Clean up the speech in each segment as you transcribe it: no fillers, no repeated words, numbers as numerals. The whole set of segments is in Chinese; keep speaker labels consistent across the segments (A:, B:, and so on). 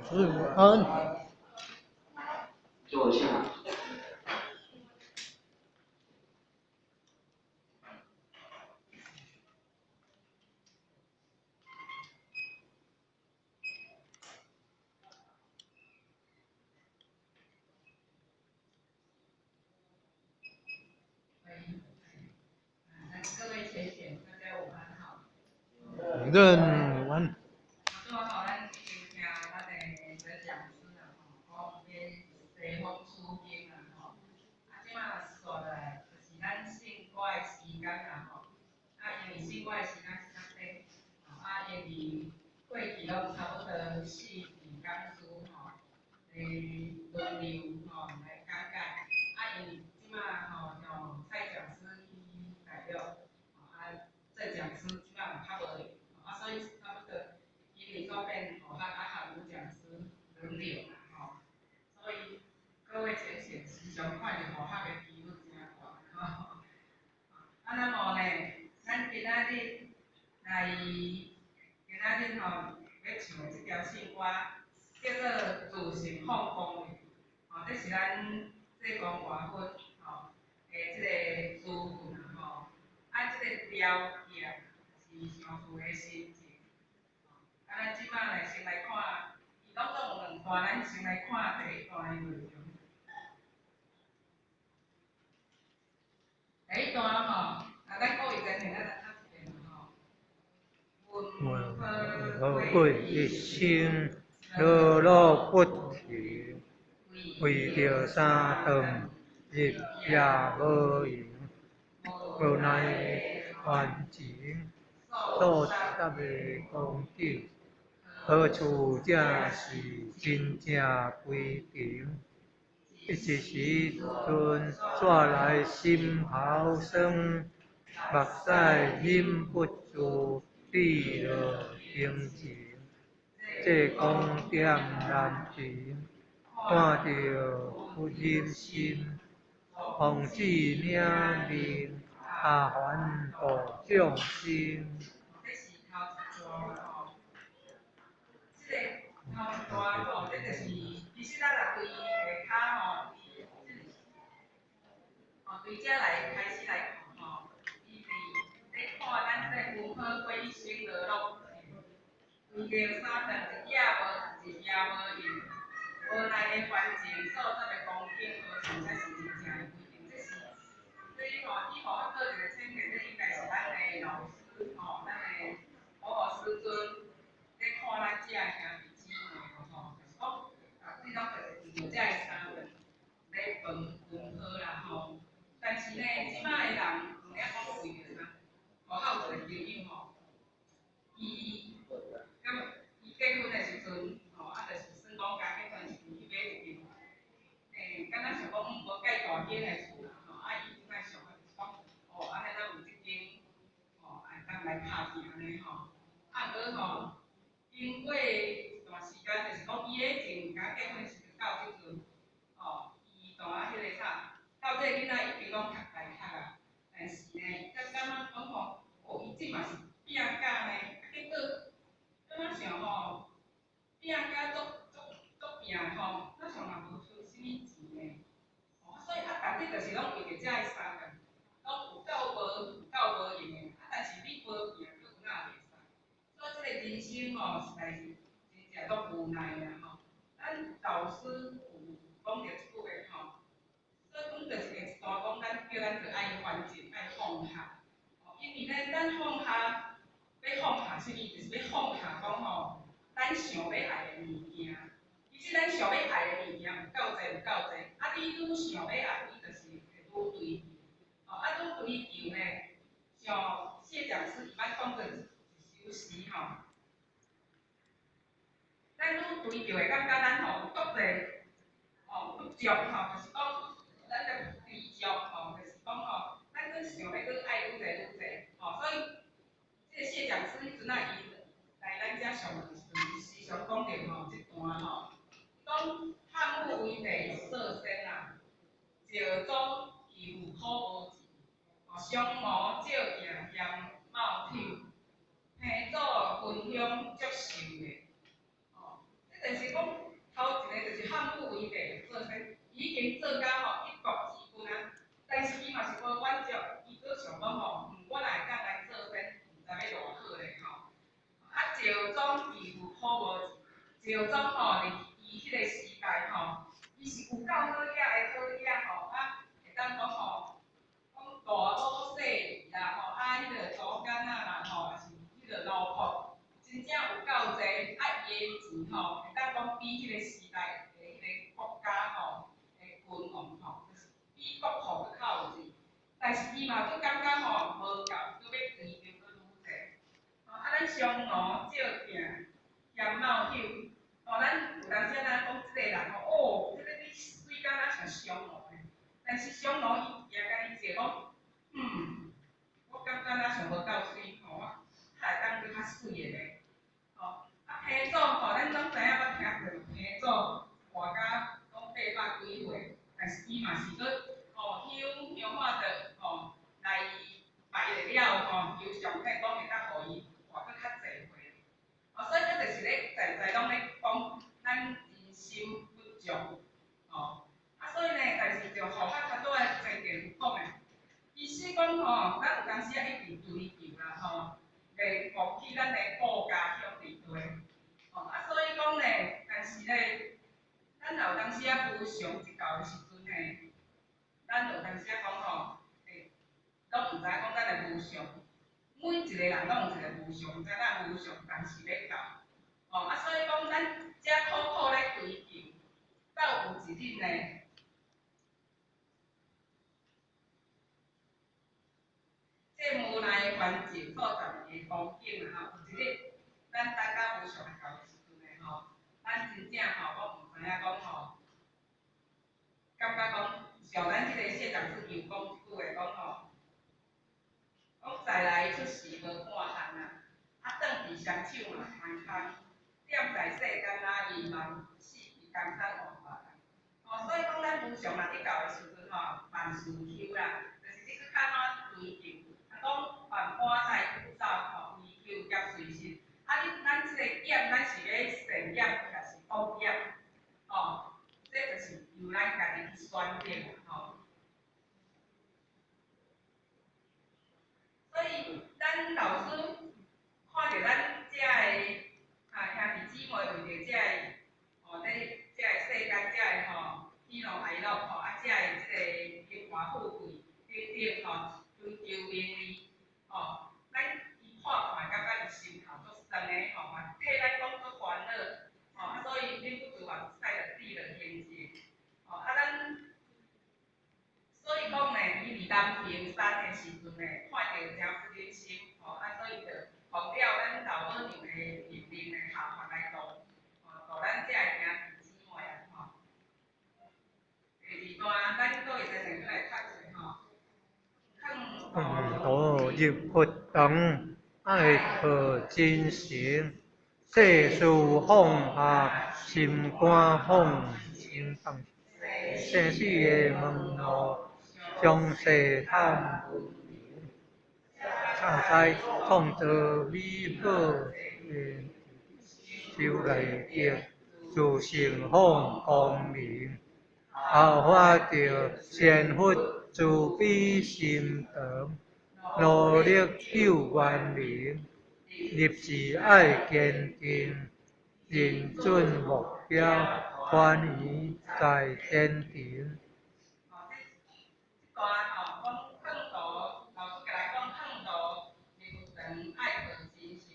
A: 主安。
B: 坐下。
C: 各位学姐，大家午安好。
A: 午安。
C: 今晚好，咱今听咱的讲师啦，讲迄西方书经啦，吼。即马说来，就是咱信卦的时间啦，吼。因为信卦的时间是较短，因为过去拢差不多40字讲书，吼，轮流来讲解。因为即马由蔡讲师去代表，这讲师即马有较无闲，所以差不多因为做变咱下午讲师轮流啦，吼。所以各位先生时常看着学校的机率真大，吼。那么呢，咱今仔日来，今仔日要唱的这条信歌，叫做自性放光的，这是咱济公外分这个书分这个条件是上主的心情。咱即摆呢，先来看，伊总共有2段，咱先来看第1段的内容。第1段咱各位真现咱来读一遍
A: 富贵一生，乐乐不停，为着三顿，日夜无闲，无奈环境，所得的功德，何处才是真正归平？一时阵，煞来心头酸，目屎忍不住滴落眼前。这讲点难平，看着不忍心，奉旨领令下凡度众生。
C: 头一段这就是其实咱若对下骹对这来开始来看伊是咧看咱这文化归心乐乐，为着三顿一夜无用，无奈的环境所得的光景，何处才是真正的归零？所以伊互咱做一个宣言，这应该是咱的老师咱的老师尊咧看咱这兄弟姊妹就是讲最早就是用这三顿来分好啦但是呢，即摆的人唔晓讲为着啥，学校有个朋友伊结婚的时阵就是算讲家结婚时去买一间，敢若想讲无介大间的厝啦伊即摆想的是讲安尼咱有一间当来拍拼安尼毋过经过一段时间，就是讲伊咧前家结婚时阵到即阵伊迄个啥，到这个囡仔已经讲读大学啊，但是呢，感觉讲伊即嘛是拼甲呢，结果敢若想拼甲足拼咱想嘛无剩啥物钱呢，所以逐日就是拢为着遮个三个，拢有够无用的，但是你无拼，佫有哪会使？所以这个人生实在是真正足无奈啦咱导师有讲着一句话所以讲就是一段讲叫咱着爱环境，爱放下。因为呢，咱放下，要放下啥物？就是要放下讲咱想要爱的物件。其实咱想要爱的物件有够济，你愈想要爱，你就是会愈追求。愈追求呢，像谢讲师伊捌讲过一首诗咱愈追求会感觉咱足济不足就是讲咱着知足就是讲咱愈想要愈爱愈济所以这个谢讲师迄阵伊来咱遮上课时阵，时常讲着一段讲汉武为地设身石中其父苦无钱，相模照镜嫌貌丑，平祖分享足受的。这就是讲已经做到一国之君啊，但是伊嘛是无满足，伊搁想讲我若会当来做先，毋知要偌好咧啊，赵宗义有好无？赵宗伊迄个时代伊是有够好野的好野会当讲讲大老细啦迄个土干啦也是迄个奴仆，真正有够济，伊的钱会当讲比迄个时代的迄个国家的君王就是比国库搁较有钱，但是伊嘛搁感觉无够，搁要追求搁愈济。咱匈奴照镜嫌貌朽，咱有当时咱讲即个人即个你水敢若像匈奴的，但是匈奴伊也甲你坐讲，我感觉咱上无够水我会当去较水的咧。平祖咱拢知影捌听过平祖活甲讲800几岁，但是伊嘛是搁香化的来拜了求上帝讲会当互伊活搁较济岁。所以咱就是咧在拢咧讲咱人心不足所以呢，但是就互咱较多的前提讲的，其实讲咱有当时一定追求啦袂放弃咱的国家兄弟队所以讲呢，但是咧，咱有当时无上一到的时阵呢，咱有当时讲拢毋知讲咱的无上。每一个人拢有一个无上，知咱无上，但是要到所以讲咱遮苦苦咧追求，到有一日呢，这无奈环境所造成的光景有一日咱达到无上到的时阵呢咱真正我毋知影讲感觉讲像咱即个谢长志又讲一句话讲讲再来出世无半项转去双手嘛空空，踮在世间伊嘛死于江山换法所以讲咱无上若你到的时阵万事休啦，就是你去较哪追求，讲万般在苦走为求业随身。咱即个业，咱是要善业还是恶业？这就是由咱家己去选择所以咱老师看着咱遮个兄弟姊妹，为着遮个咧遮个世间遮个喜怒哀乐遮个即个荣华富贵等等追求名利咱伊看感觉伊心头足酸的嘛替咱讲足烦恼所以恁不如赛着地了天界咱所以讲呢，伊伫南屏山的时阵呢，看着真不忍心所以就奉了咱老母娘的命令下凡来度咱遮个兄弟姊妹第二段咱佫会使再来读
A: 更多业不等，爱可精行。世事放下，心肝放心放。生死的门路，详细探无明。常在创造美好愿，修来得自性放光明。后发着善福慈悲心肠，努力救元灵，立志爱坚定，认准目标，欢喜在天庭。
C: 讲劝导，老师甲咱讲劝导，业不长，爱可精行。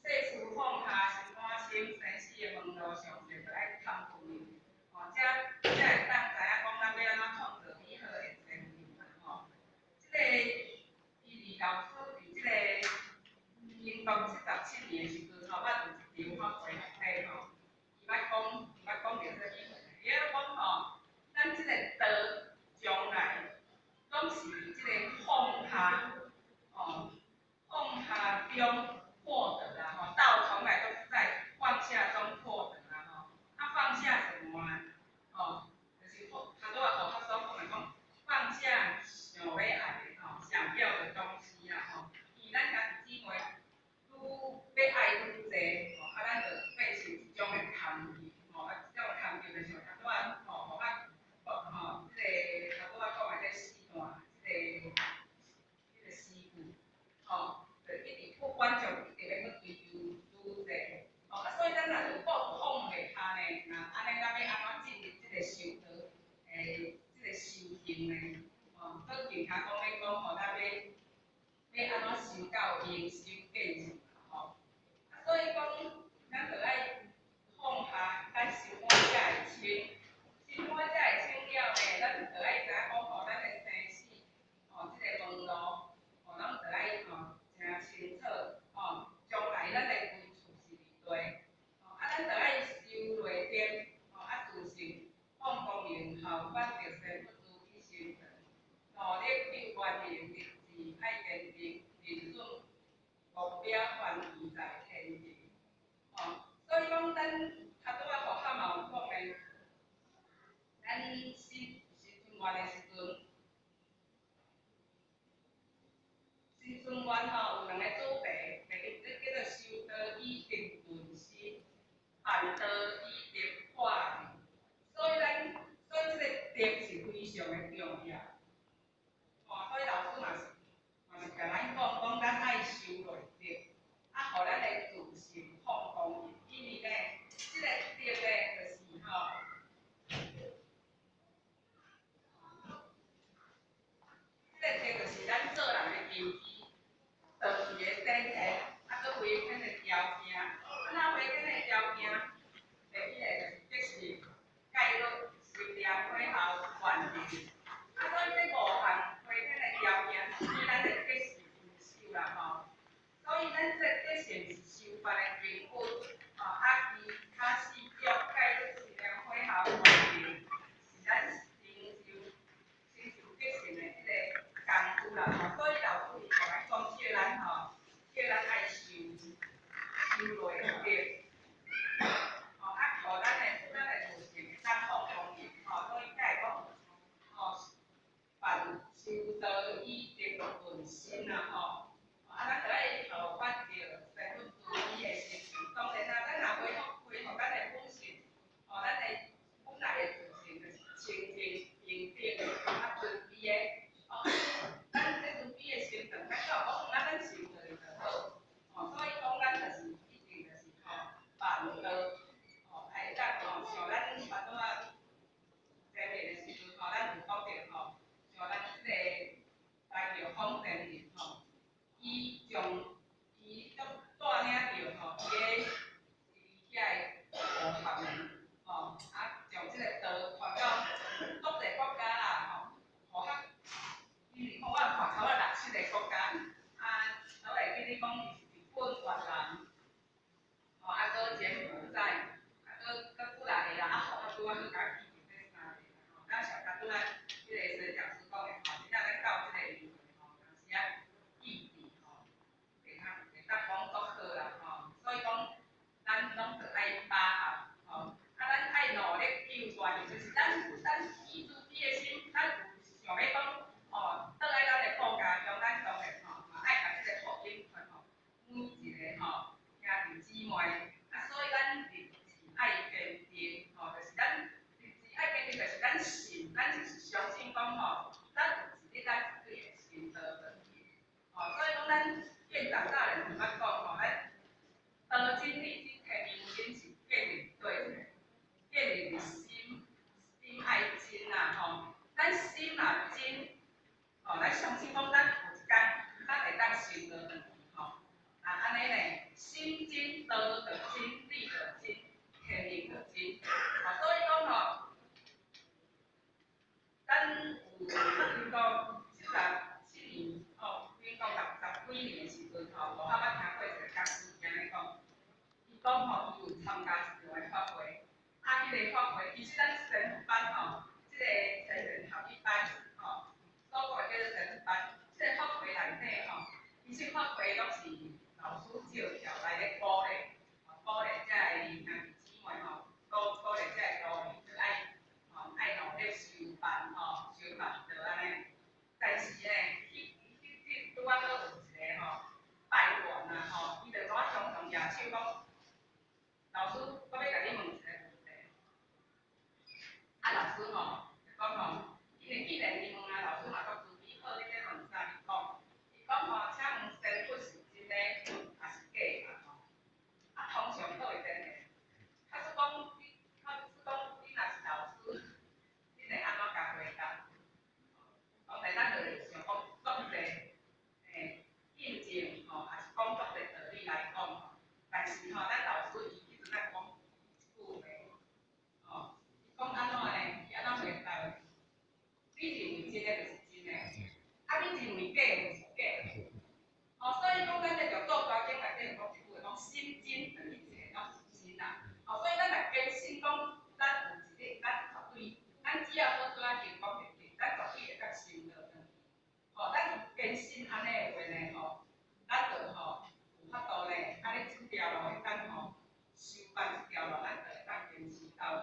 C: 世事放下，心肝心，生死的门路上，就爱探分明。才会当知影讲咱要安怎创造美好的前景即个伊老师伫即个民国77年的时阵捌有一场回学体伊捌讲着这个，伊咧讲咱即个道将来讲的讲吼，咱要安怎修到应修见吼。所以讲，咱着爱放下咱心满才会清，心满才会清了呢，咱着爱知影讲吼，咱的生死吼，即个门路吼，咱着爱吼诚清楚吼，将来咱的归处是伫地，吼啊，咱着爱修内定，吼啊自性放光明后，反着生不如去修成，吼，你有愿念立志，爱坚定认准。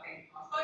C: 健康，所